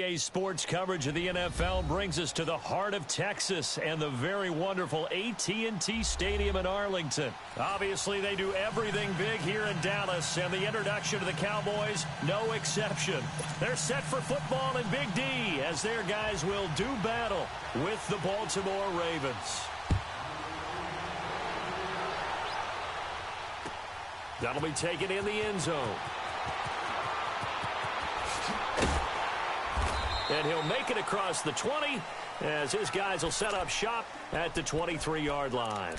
NBA's sports coverage of the NFL brings us to the heart of Texas and the very wonderful AT&T Stadium in Arlington. Obviously, they do everything big here in Dallas, and the introduction to the Cowboys, no exception. They're set for football in Big D as their guys will do battle with the Baltimore Ravens. That'll be taken in the end zone. And he'll make it across the 20 as his guys will set up shop at the 23-yard line.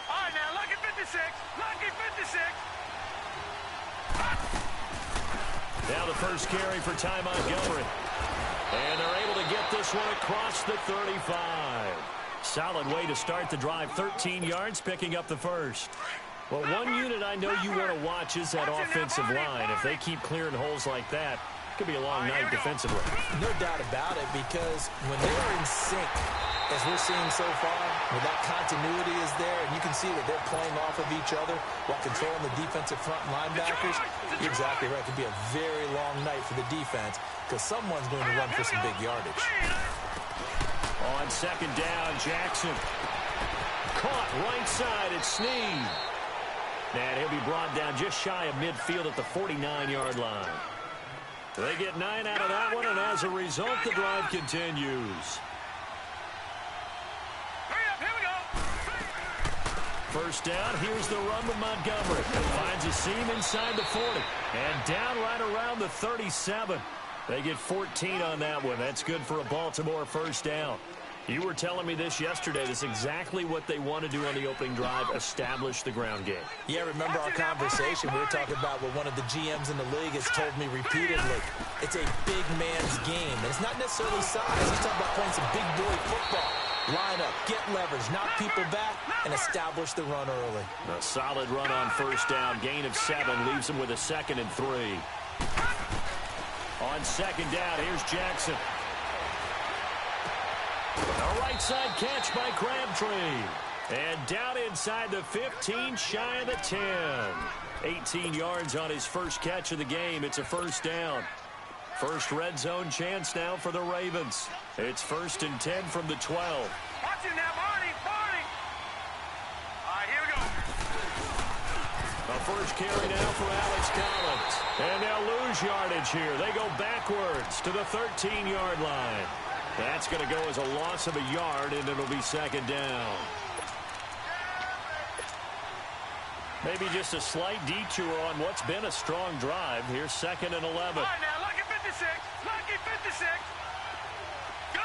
All right, now, lucky 56. Lucky 56. Now the first carry for Ty Montgomery. And they're able to get this one across the 35. Solid way to start the drive, 13 yards, picking up the first. Well, one unit I know you want to watch is that offensive line. If they keep clearing holes like that, it could be a long night defensively. No doubt about it, because when they're in sync, as we're seeing so far, when that continuity is there, and you can see that they're playing off of each other while controlling the defensive front linebackers, you're exactly right. It could be a very long night for the defense because someone's going to run for some big yardage. On second down, Jackson. Caught right side at Snead. And he'll be brought down just shy of midfield at the 49-yard line. They get 9 out of that one, and as a result, the drive continues. First down, here's the run with Montgomery. Finds a seam inside the 40. And down right around the 37. They get 14 on that one. That's good for a Baltimore first down. You were telling me this yesterday. That's exactly what they want to do on the opening drive, establish the ground game. Yeah, remember our conversation. We were talking about what one of the GMs in the league has told me repeatedly. It's a big man's game. And it's not necessarily size. He's talking about playing some big boy football. Line up, get leverage, knock people back, and establish the run early. A solid run on first down. Gain of 7 leaves them with a 2nd and 3. On second down, here's Jackson. A right side catch by Crabtree. And down inside the 15, shy of the 10. 18 yards on his first catch of the game. It's a first down. First red zone chance now for the Ravens. It's 1st and 10 from the 12. Watch it now, Barney. All right, here we go. A first carry now for Alex Collins. And they'll lose yardage here. They go backwards to the 13-yard line. That's going to go as a loss of a yard, and it'll be 2nd down. Maybe just a slight detour on what's been a strong drive. Here's 2nd and 11. All right, now, lucky 56. Lucky 56. Gone.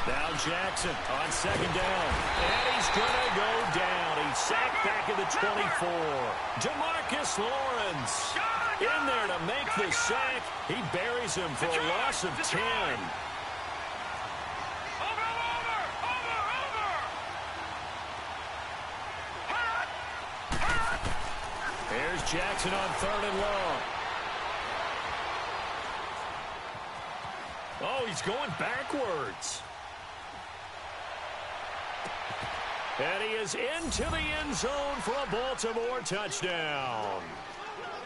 Now Jackson on 2nd down. And he's going to go down. He's sacked back at the 24. Demarcus Lawrence in there to make the sack. He buries him for a loss of 10. Here's Jackson on 3rd and long. Oh, he's going backwards. And he is into the end zone for a Baltimore touchdown.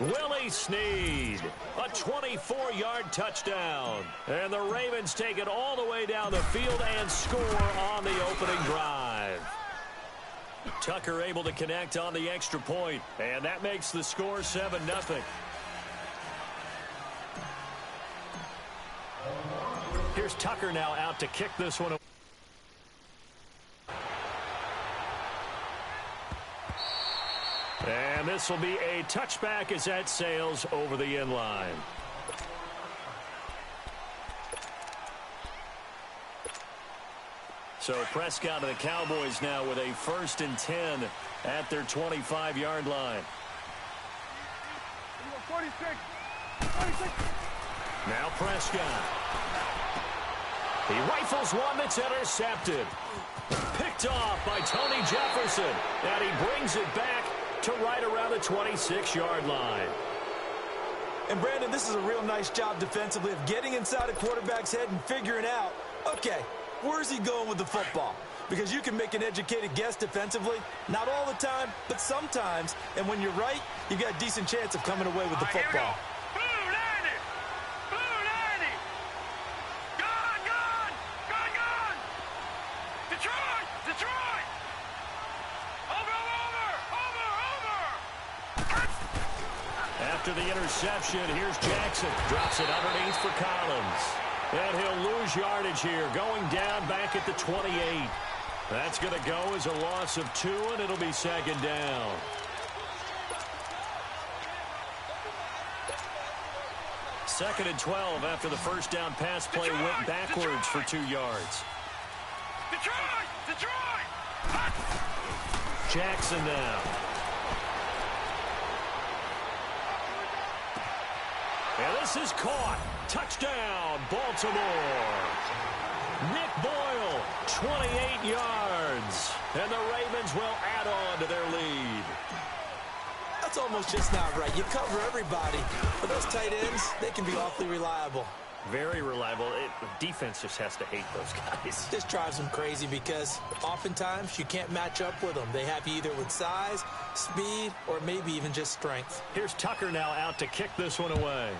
Willie Snead, a 24-yard touchdown. And the Ravens take it all the way down the field and score on the opening drive. Tucker able to connect on the extra point, and that makes the score 7-0. Here's Tucker now out to kick this one. And this will be a touchback as that sails over the end line. So Prescott and the Cowboys now with a 1st and 10 at their 25-yard line. 46. Now Prescott. He rifles one that's intercepted. Picked off by Tony Jefferson. And he brings it back to right around the 26-yard line. And, Brandon, this is a real nice job defensively of getting inside a quarterback's head and figuring out, okay, where's he going with the football? Because you can make an educated guess defensively, not all the time, but sometimes. And when you're right, you've got a decent chance of coming away with the football. Blue 90! Blue 90! Gone, gone! Gone, gone! Detroit! Detroit! Over! After the interception, here's Jackson. Drops it underneath for Collins. And he'll lose yardage here, going down back at the 28. That's going to go as a loss of 2, and it'll be second down. Second and 12 after the first down pass play went backwards for 2 yards. Detroit! Detroit! Jackson now. And this is caught. Touchdown, Baltimore. Nick Boyle, 28 yards. And the Ravens will add on to their lead. That's almost just not right. You cover everybody, but those tight ends, they can be awfully reliable. Very reliable. Defense just has to hate those guys. This drives them crazy because oftentimes you can't match up with them. They have you either with size, speed, or maybe even just strength. Here's Tucker now out to kick this one away.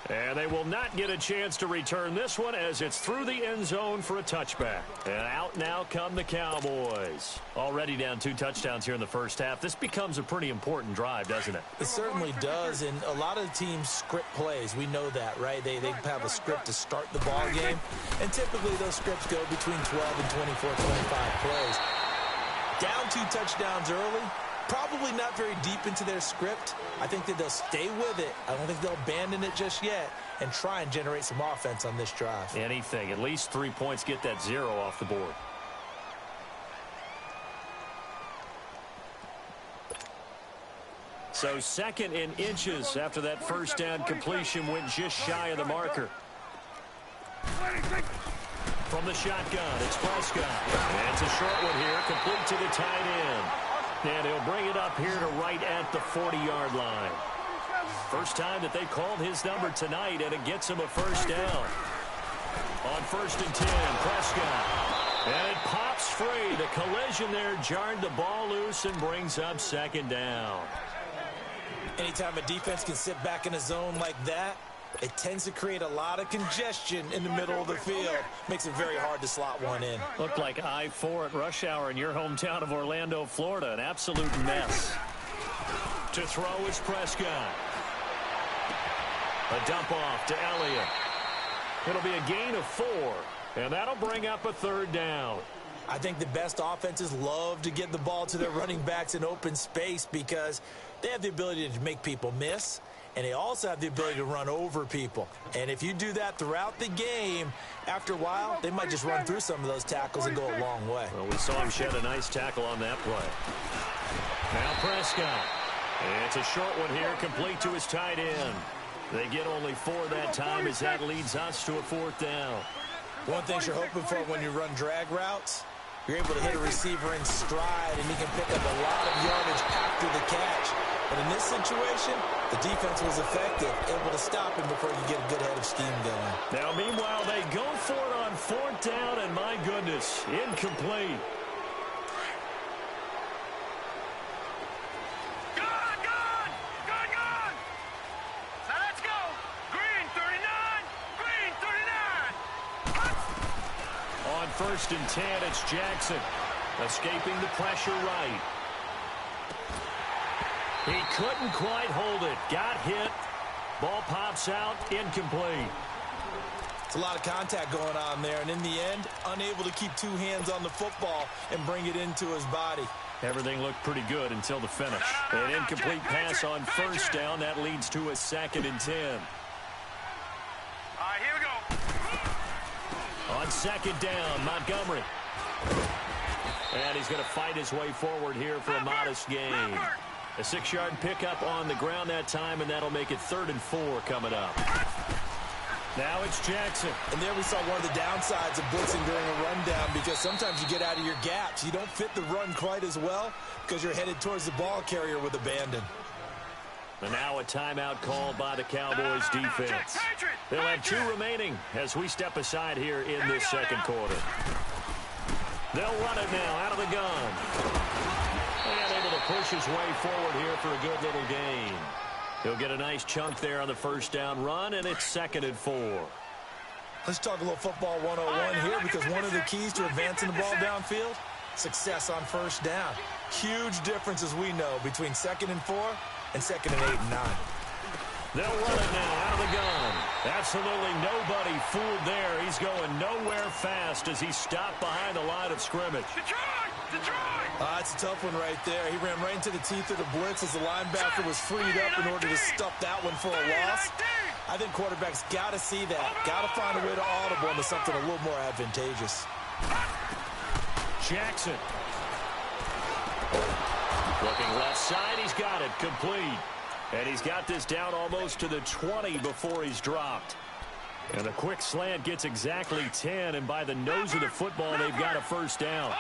And they will not get a chance to return this one as it's through the end zone for a touchback. And out now come the Cowboys. Already down 2 touchdowns here in the first half. This becomes a pretty important drive, doesn't it? It certainly does, and a lot of teams script plays. We know that, right? They have a script to start the ball game, and typically those scripts go between 12 and 24, 25 plays. Down 2 touchdowns early. Probably not very deep into their script. I think that they'll stay with it. I don't think they'll abandon it just yet and try and generate some offense on this drive. Anything. At least 3 points, get that 0 off the board. So second in inches after that first down completion went just shy of the marker. From the shotgun, it's Prescott. And it's a short one here, complete to the tight end. And he'll bring it up here to right at the 40-yard line. First time that they called his number tonight, and it gets him a first down. On 1st and 10, Prescott. And it pops free. The collision there jarred the ball loose and brings up second down. Anytime a defense can sit back in a zone like that, it tends to create a lot of congestion in the middle of the field. Makes it very hard to slot one in. Looked like I-4 at rush hour in your hometown of Orlando, Florida. An absolute mess. To throw is Prescott. A dump off to Elliott. It'll be a gain of 4, and that'll bring up a third down. I think the best offenses love to get the ball to their running backs in open space because they have the ability to make people miss. And they also have the ability to run over people. And if you do that throughout the game, after a while, they might just run through some of those tackles and go a long way. Well, we saw him shed a nice tackle on that play. Now Prescott. And it's a short one here, complete to his tight end. They get only 4 that time as that leads us to a 4th down. One thing you're hoping for when you run drag routes, you're able to hit a receiver in stride, and he can pick up a lot of yardage after the catch. But in this situation, the defense was effective, able to stop him before you get a good head of steam going. Now, meanwhile, they go for it on 4th down, and my goodness, incomplete. Gone, gone! Gone, gone! Now let's go! Green 39! Green 39! On 1st and 10, it's Jackson. Escaping the pressure right. He couldn't quite hold it. Got hit. Ball pops out. Incomplete. It's a lot of contact going on there, and in the end, unable to keep 2 hands on the football and bring it into his body. Everything looked pretty good until the finish. An incomplete pass on 1st down. That leads to a 2nd and 10. All right, here we go. On 2nd down, Montgomery. And he's going to fight his way forward here for a modest gain. A 6-yard pickup on the ground that time, and that'll make it 3rd and 4 coming up. Now it's Jackson. And there we saw one of the downsides of blitzing during a rundown, because sometimes you get out of your gaps. You don't fit the run quite as well because you're headed towards the ball carrier with abandon. And now a timeout called by the Cowboys defense. They'll have 2 remaining as we step aside here in this second quarter. They'll run it now out of the gun. And able to push his way forward here for a good little gain. He'll get a nice chunk there on the first down run, and it's 2nd and 4. Let's talk a little football 101 here, because one of the keys to advancing the ball downfield, success on first down. Huge difference, as we know, between 2nd and 4 and 2nd and 8 and 9. They'll run it now out of the gun. Absolutely nobody fooled there. He's going nowhere fast as he stopped behind the line of scrimmage. That's a tough one right there. He ran right into the teeth of the blitz as the linebacker was freed up in order to stuff that one for a loss. I think quarterbacks got to see that. Got to find a way to audible into something a little more advantageous. Jackson. Looking left side, he's got it. Complete. And he's got this down almost to the 20 before he's dropped. And the quick slant gets exactly 10, and by the nose of the football, they've got a first down.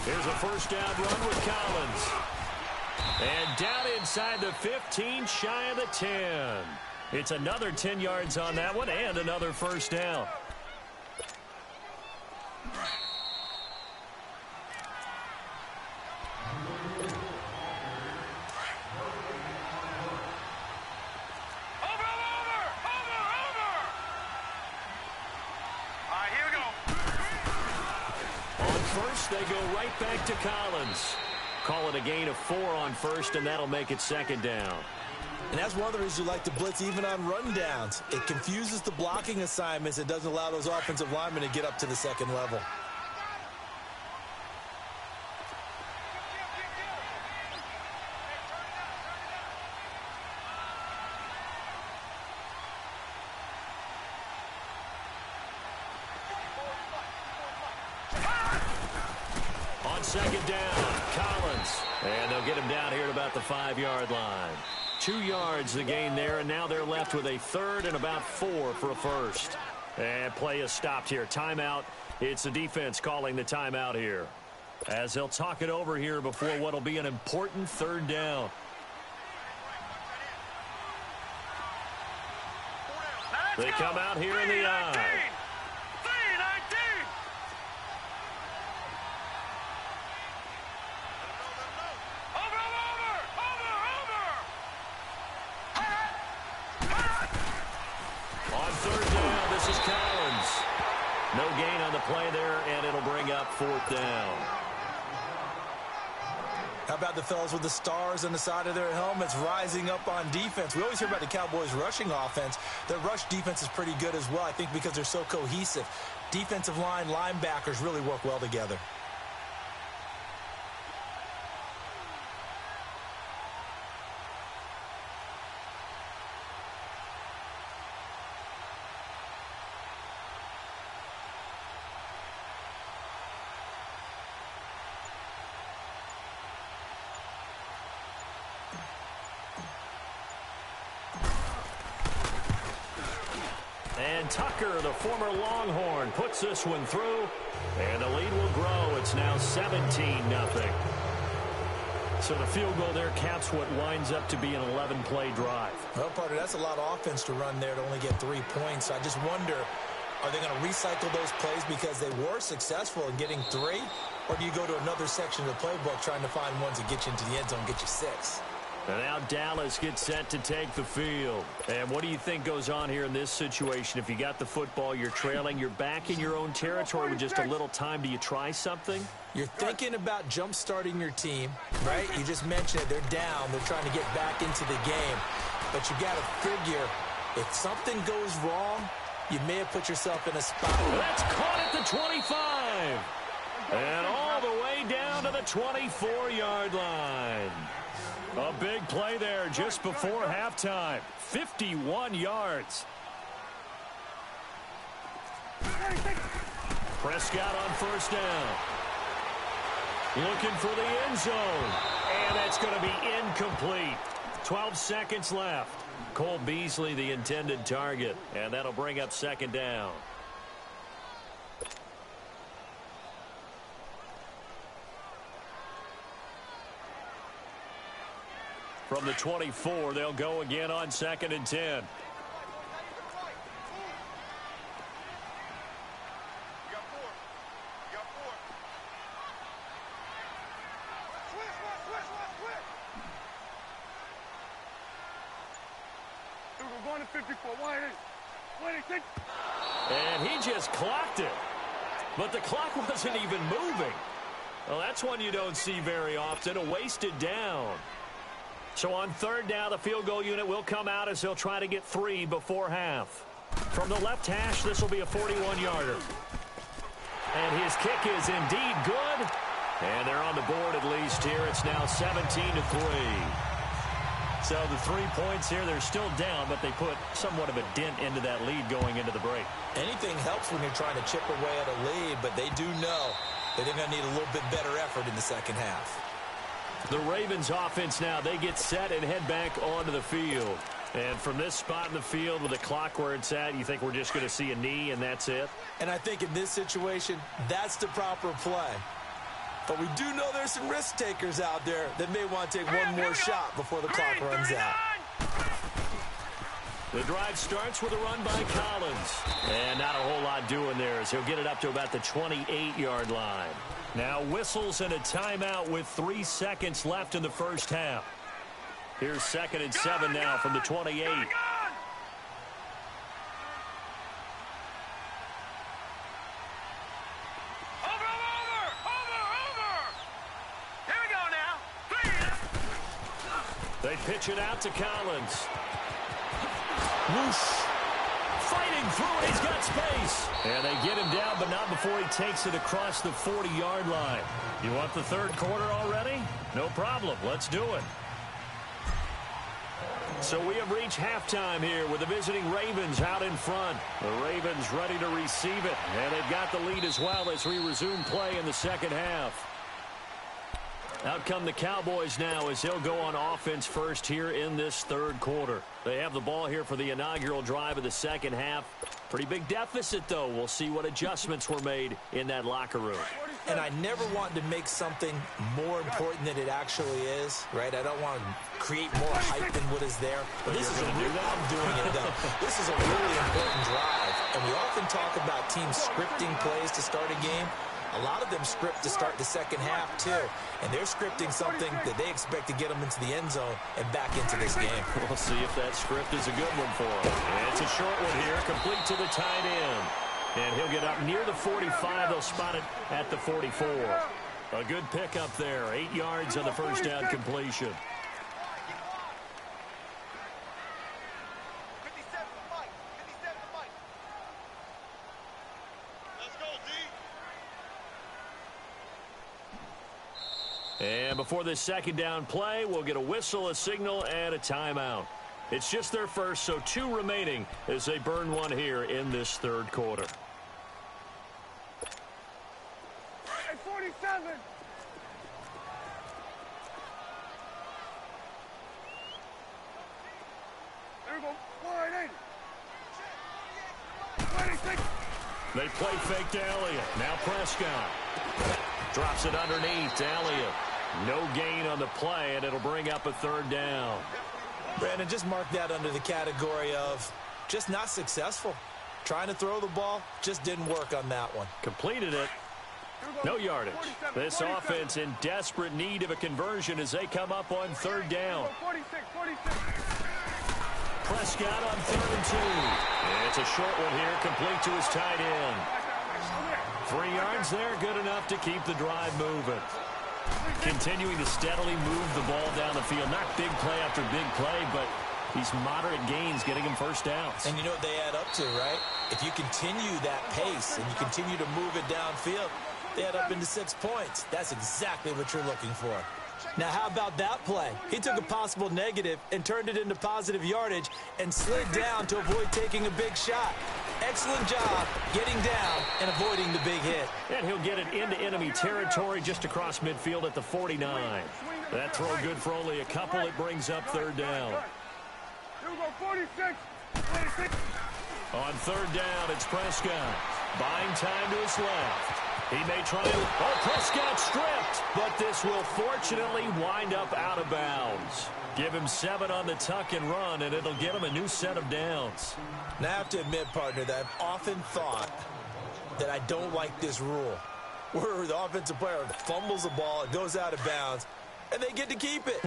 Here's a first down run with Collins. And down inside the 15, shy of the 10. It's another 10 yards on that one and another first down. They go right back to Collins. Call it a gain of 4 on first, and that'll make it 2nd down. And that's one of the reasons you like to blitz even on rundowns. It confuses the blocking assignments and doesn't allow those offensive linemen to get up to the second level. Second down, Collins. And they'll get him down here at about the 5-yard line. 2 yards the gain there, and now they're left with a 3rd and about 4 for a first. And play is stopped here. Timeout. It's the defense calling the timeout here, as they'll talk it over here before what'll be an important 3rd down. They come out here in the eye. No gain on the play there, and it'll bring up 4th down. How about the fellas with the stars on the side of their helmets rising up on defense? We always hear about the Cowboys' rushing offense. Their rush defense is pretty good as well, I think, because they're so cohesive. Defensive line, linebackers really work well together. And Tucker, the former Longhorn, puts this one through, and the lead will grow. It's now 17-0. So the field goal there caps what winds up to be an 11-play drive. Well, partner, that's a lot of offense to run there to only get 3 points. I just wonder, are they going to recycle those plays because they were successful in getting 3? Or do you go to another section of the playbook trying to find ones that get you into the end zone and get you 6? And now Dallas gets set to take the field. And what do you think goes on here in this situation? If you got the football, you're trailing, you're back in your own territory with just a little time. Do you try something? You're thinking about jump-starting your team, right? You just mentioned it. They're down. They're trying to get back into the game. But you got to figure, if something goes wrong, you may have put yourself in a spot. That's caught at the 25. And all the way down to the 24-yard line. A big play there just before halftime. 51 yards. Prescott on first down. Looking for the end zone. And that's going to be incomplete. 12 seconds left. Cole Beasley, the intended target. And that'll bring up second down. From the 24, they'll go again on 2nd and 10. And he just clocked it. But the clock wasn't even moving. Well, that's one you don't see very often, a wasted down. So on 3rd down, the field goal unit will come out as they'll try to get 3 before half. From the left hash, this will be a 41-yarder. And his kick is indeed good. And they're on the board at least here. It's now 17-3. So the 3 points here, they're still down, but they put somewhat of a dent into that lead going into the break. Anything helps when you're trying to chip away at a lead, but they do know that they're going to need a little bit better effort in the second half. The Ravens offense now, they get set and head back onto the field. And from this spot in the field with the clock where it's at, you think we're just going to see a knee and that's it? And I think in this situation, that's the proper play. But we do know there's some risk takers out there that may want to take one more shot before the clock runs out. The drive starts with a run by Collins. And not a whole lot doing there as he'll get it up to about the 28-yard line. Now whistles and a timeout with 3 seconds left in the first half. Here's 2nd and 7 now from the 28. They pitch it out to Collins. Whoosh. Fighting through it. He's got space. And they get him down, but not before he takes it across the 40-yard line. You want the 3rd quarter already? No problem. Let's do it. So we have reached halftime here with the visiting Ravens out in front. The Ravens ready to receive it. And they've got the lead as well as we resume play in the second half. Out come the Cowboys now as they'll go on offense first here in this 3rd quarter. They have the ball here for the inaugural drive of the second half. Pretty big deficit, though. We'll see what adjustments were made in that locker room. And I never want to make something more important than it actually is, right? I don't want to create more hype than what is there. But this is a real, I'm doing it, though. This is a really important drive. And we often talk about teams scripting plays to start a game. A lot of them script to start the second half, too. And they're scripting something that they expect to get them into the end zone and back into this game. We'll see if that script is a good one for them. And it's a short one here, complete to the tight end. And he'll get up near the 45. They'll spot it at the 44. A good pickup there. 8 yards on the first down completion. And before this second down play, we'll get a whistle, a signal, and a timeout. It's just their first, so 2 remaining as they burn one here in this 3rd quarter. At 47. There we go. 180. 26. They play fake to Elliott. Now Prescott. Drops it underneath to Elliott. No gain on the play, and it'll bring up a 3rd down. Brandon, just mark that under the category of just not successful. Trying to throw the ball, just didn't work on that one. Completed it. No yardage. This offense in desperate need of a conversion as they come up on 3rd down. 46. Prescott on 3rd and 2. And it's a short one here, complete to his tight end. 3 yards there, good enough to keep the drive moving. Continuing to steadily move the ball down the field. Not big play after big play, but these moderate gains getting him first downs. And you know what they add up to, right? If you continue that pace and you continue to move it downfield, they add up into 6 points. That's exactly what you're looking for. Now, how about that play? He took a possible negative and turned it into positive yardage and slid down to avoid taking a big shot. excellent job getting down and avoiding the big hit. And he'll get it into enemy territory just across midfield at the 49. That throw good for only a couple. It brings up third down. On third down, it's Prescott. Buying time to his left. He may try to... Oh, Prescott stripped. But this will fortunately wind up out of bounds. Give him 7 on the tuck and run, and it'll get him a new set of downs. Now, I have to admit, partner, that I've often thought that I don't like this rule, where the offensive player fumbles the ball, it goes out of bounds, and they get to keep it.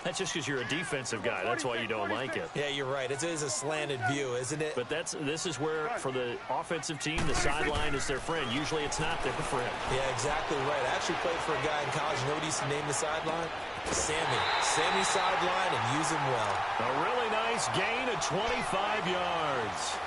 That's just because you're a defensive guy. That's why you don't like it. Yeah, you're right. It is a slanted view, isn't it? But this is where, for the offensive team, the sideline is their friend. Usually it's not their friend. Yeah, exactly right. I actually played for a guy in college. You know what he used to name the sideline? Sammy. Sammy sideline, and use him well. A really nice gain of 25 yards.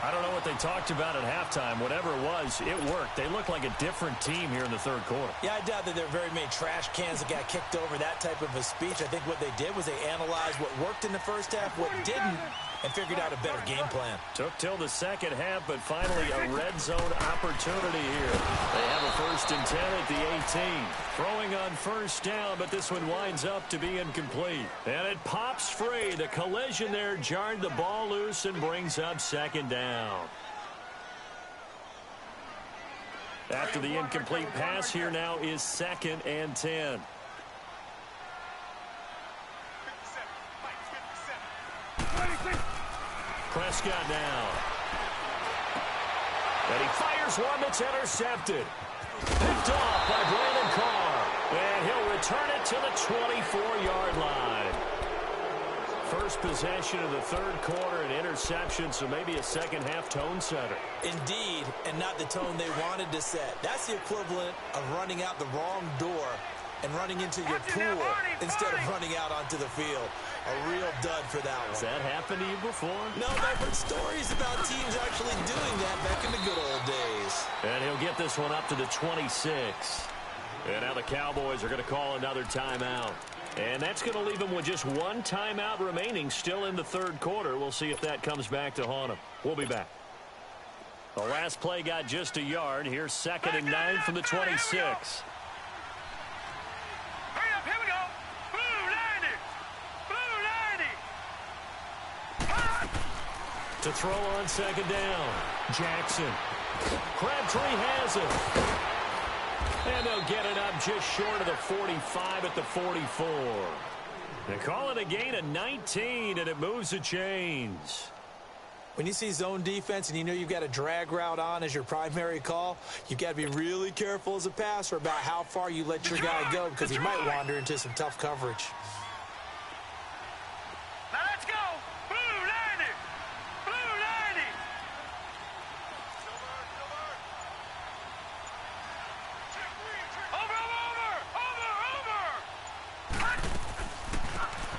I don't know what they talked about at halftime. Whatever it was, it worked. They look like a different team here in the third quarter. Yeah, I doubt that there are very many trash cans that got kicked over, that type of a speech. I think what they did was they analyzed what worked in the first half, what didn't, and figured out a better game plan. Took till the second half, but finally a red zone opportunity here. They have a 1st and 10 at the 18. Throwing on first down, but this one winds up to be incomplete. And it pops free. The collision there jarred the ball loose and brings up 2nd down. After the incomplete pass, here now is 2nd and 10. Prescott now. And he fires one that's intercepted. Picked off by Brandon Carr. And he'll return it to the 24-yard line. First possession of the third quarter, an interception, so maybe a second-half tone setter. Indeed, and not the tone they wanted to set. That's the equivalent of running out the wrong door and running into your pool instead of running out onto the field. A real dud for that one. Has that happened to you before? No, I've heard stories about teams actually doing that back in the good old days. And he'll get this one up to the 26. And now the Cowboys are going to call another timeout. And that's going to leave them with just one timeout remaining still in the third quarter. We'll see if that comes back to haunt them. We'll be back. The last play got just a yard. Here's 2nd and 9 from the 26. To throw on 2nd down. Jackson. Crabtree has it. And they'll get it up just short of the 45 at the 44. They call it a gain of 19, and it moves the chains. When you see zone defense and you know you've got a drag route on as your primary call, you've got to be really careful as a passer about how far you let your guy go because he might wander into some tough coverage.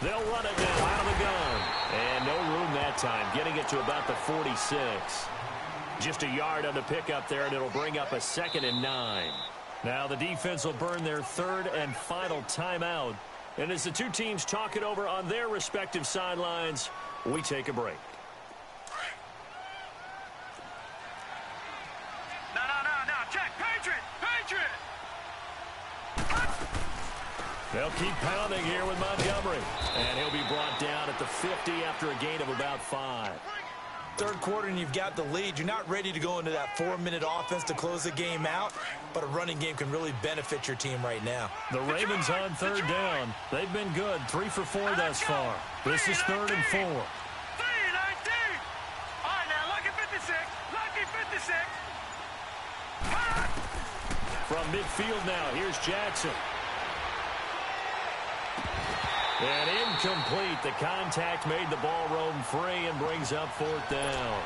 They'll run it now out of the gun. And no room that time, getting it to about the 46. Just a yard on the pickup there, and it'll bring up a 2nd and 9. Now the defense will burn their 3rd and final timeout. And as the two teams talk it over on their respective sidelines, we take a break. They'll keep pounding here with Montgomery. And he'll be brought down at the 50 after a gain of about 5. Third quarter and you've got the lead. You're not ready to go into that 4-minute offense to close the game out, but a running game can really benefit your team right now. The Ravens on 3rd down. They've been good, 3 for 4 thus far. This is 3rd and 4. 3-19. All right, now, lucky 56. Lucky 56. From midfield now, here's Jackson. And incomplete. The contact made the ball roam free and brings up 4th down.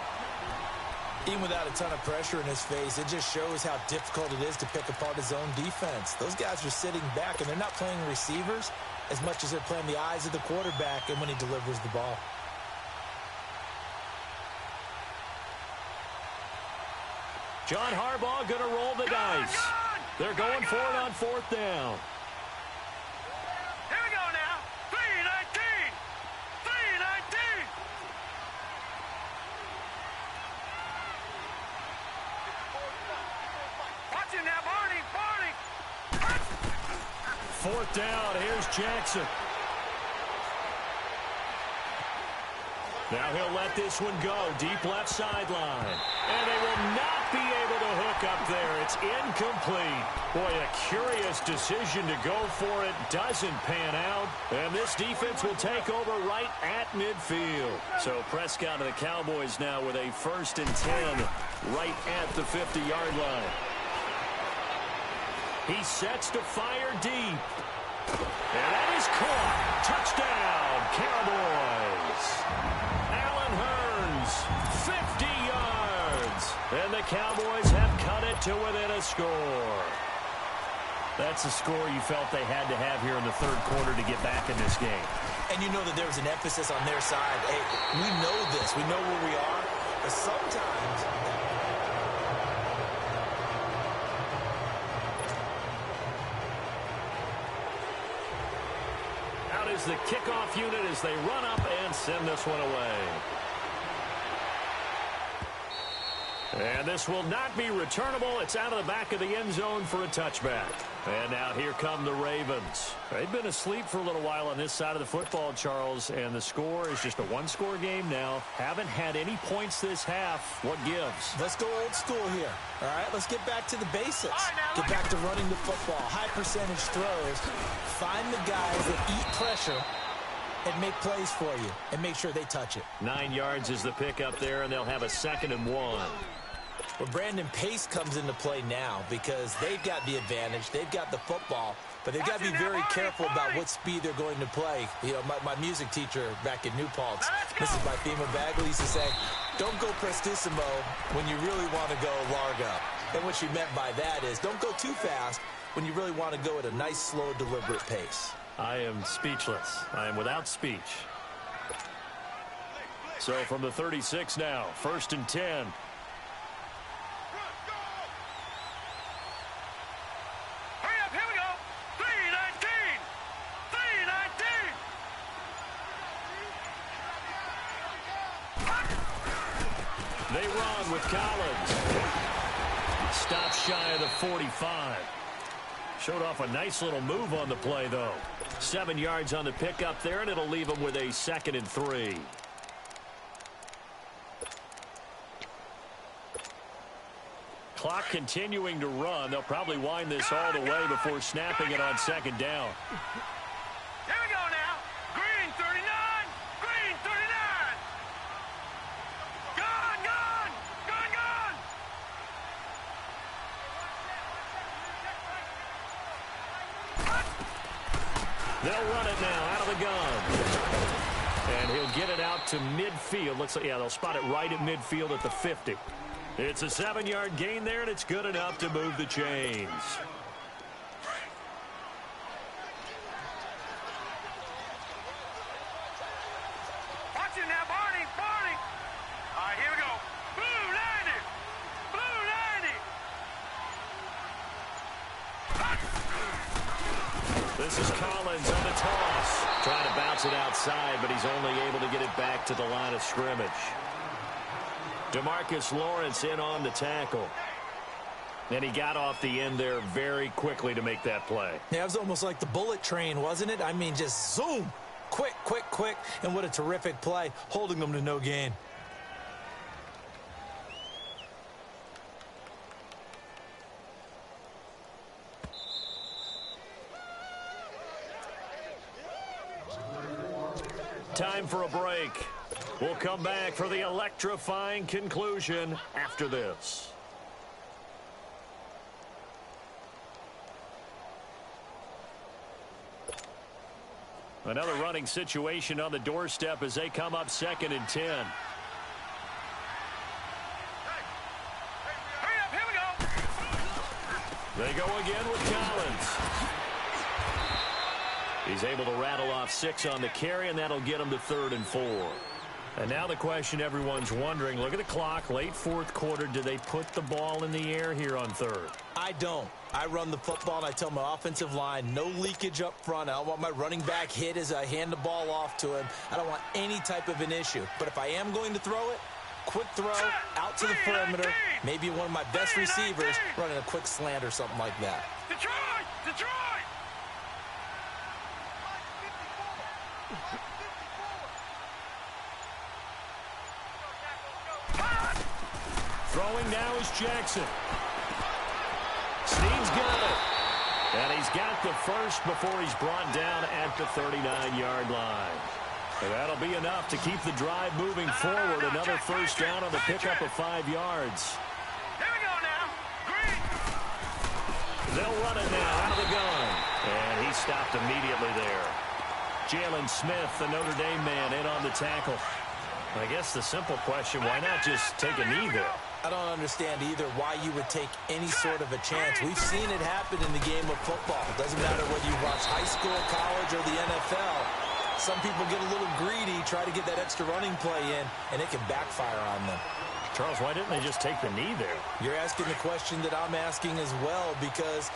Even without a ton of pressure in his face, it just shows how difficult it is to pick apart his own defense. Those guys are sitting back, and they're not playing receivers as much as they're playing the eyes of the quarterback and when he delivers the ball. John Harbaugh going to roll the dice. They're going for it on 4th down. Here we go now. 3-19. 3-19. 4th down. Here's Jackson. Now he'll let this one go. Deep left sideline. And they will not be able to hook up there. It's incomplete. Boy, a curious decision to go for it. Doesn't pan out. And this defense will take over right at midfield. So Prescott and the Cowboys now with a 1st and 10 right at the 50-yard line. He sets to fire deep. And that is caught. Touchdown, Cowboys. Allen Hurns, 50 yards. And the Cowboys have cut it to within a score. That's a score you felt they had to have here in the 3rd quarter to get back in this game. And you know that there was an emphasis on their side. Hey, we know this. We know where we are. But sometimes... Out is the kickoff unit as they run up and send this one away. And this will not be returnable. It's out of the back of the end zone for a touchback. And now here come the Ravens. They've been asleep for a little while on this side of the football, Charles, and the score is just a one-score game now. Haven't had any points this half. What gives? Let's go old school here. All right, let's get back to the basics. Get back to running the football, high percentage throws. Find the guys that eat pressure and make plays for you and make sure they touch it. 9 yards is the pickup there, and they'll have a 2nd and 1. Well, Brandon, pace comes into play now because they've got the advantage. They've got the football, but they've got to be very careful about what speed they're going to play. You know, my music teacher back in New Paltz, Mrs. Bythema Bagley, used to say, don't go prestissimo when you really want to go largo. And what she meant by that is don't go too fast when you really want to go at a nice, slow, deliberate pace. I am speechless. I am without speech. So from the 36 now, 1st and 10. They run with Collins. Stop shy of the 45. Showed off a nice little move on the play, though. 7 yards on the pickup there, and it'll leave them with a 2nd and 3. Clock continuing to run. They'll probably wind this all the way before snapping it on 2nd down. Here we go now. Green 39. Green 39. Gone, gone. Gone, gone. They'll run it now out of the gun. And he'll get it out to midfield. Looks like, yeah, they'll spot it right at midfield at the 50. It's a 7-yard gain there, and it's good enough to move the chains. Watch it now, Barney. Barney. All right, here we go. Blue 90. Blue 90. This is Collins on the toss. Trying to bounce it outside, but he's only able to get it back to the line of scrimmage. DeMarcus Lawrence in on the tackle. And he got off the end there very quickly to make that play. Yeah, it was almost like the bullet train, wasn't it? I mean, just zoom. Quick, quick, quick. And what a terrific play, holding them to no gain. Time for a break. We'll come back for the electrifying conclusion after this. Another running situation on the doorstep as they come up 2nd and 10. Hurry up, here we go. They go again with Collins. He's able to rattle off 6 on the carry, and that'll get him to 3rd and 4. And now the question everyone's wondering, look at the clock, late 4th quarter, do they put the ball in the air here on 3rd? I don't. I run the football, and I tell my offensive line, no leakage up front. I don't want my running back hit as I hand the ball off to him. I don't want any type of an issue. But if I am going to throw it, quick throw, out to the perimeter, maybe one of my best receivers running a quick slant or something like that. Detroit! Detroit! Throwing now is Jackson. Snead's got it. And he's got the first before he's brought down at the 39-yard line. And that'll be enough to keep the drive moving forward. Another first down on the pickup of 5 yards. Here we go now. Green. They'll run it now out of the gun. And he stopped immediately there. Jalen Smith, the Notre Dame man, in on the tackle. I guess the simple question, why not just take a knee there? I don't understand either why you would take any sort of a chance. We've seen it happen in the game of football. It doesn't matter whether you watch high school, college, or the NFL. Some people get a little greedy, try to get that extra running play in, and it can backfire on them. Charles, why didn't they just take the knee there? You're asking the question that I'm asking as well, because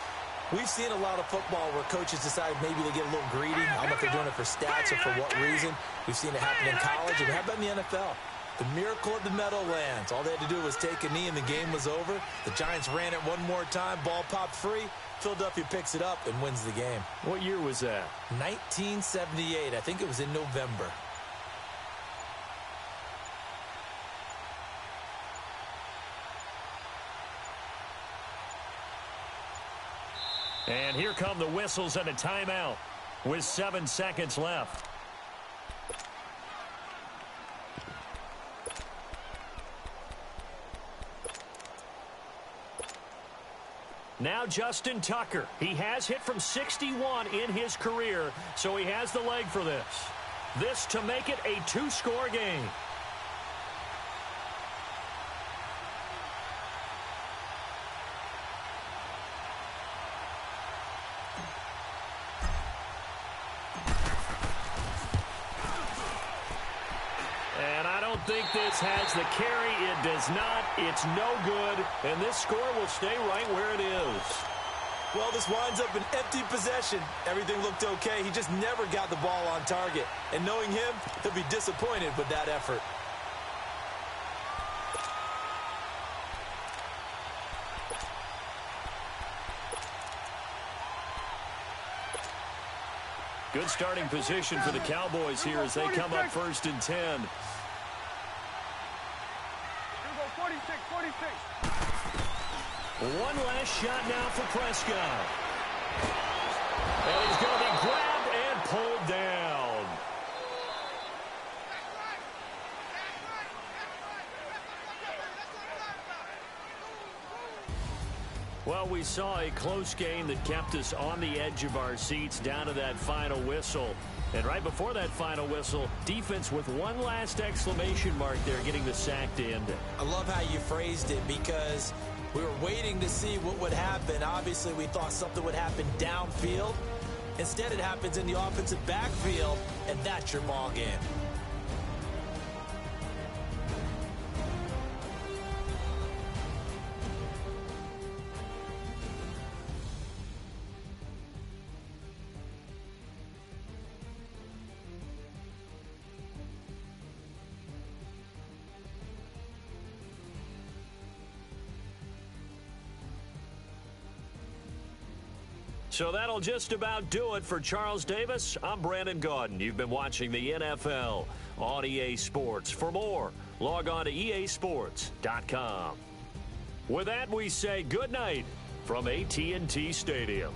we've seen a lot of football where coaches decide maybe they get a little greedy. I don't know if they're doing it for stats or for what reason. We've seen it happen in college, and how about in the NFL? The miracle at the Meadowlands. All they had to do was take a knee and the game was over. The Giants ran it one more time. Ball popped free. Philadelphia picks it up and wins the game. What year was that? 1978. I think it was in November. And here come the whistles and a timeout with 7 seconds left. Now Justin Tucker. He has hit from 61 in his career, so he has the leg for this. This to make it a 2-score game. And I don't think this has the carry. It does not. It's no good. And this score will stay right where it is. Well, this winds up an empty possession. Everything looked okay. He just never got the ball on target. And knowing him, he'll be disappointed with that effort. Good starting position for the Cowboys here as they come up 1st and 10. 46. One last shot now for Prescott. And he's going to be grabbed and pulled down. Well, we saw a close game that kept us on the edge of our seats down to that final whistle. And right before that final whistle, defense with one last exclamation mark there, getting the sack to end it. I love how you phrased it, because we were waiting to see what would happen. Obviously, we thought something would happen downfield. Instead, it happens in the offensive backfield, and that's your ball game. So that'll just about do it for Charles Davis. I'm Brandon Gaudin. You've been watching the NFL on EA Sports. For more, log on to easports.com. With that, we say good night from AT&T Stadium.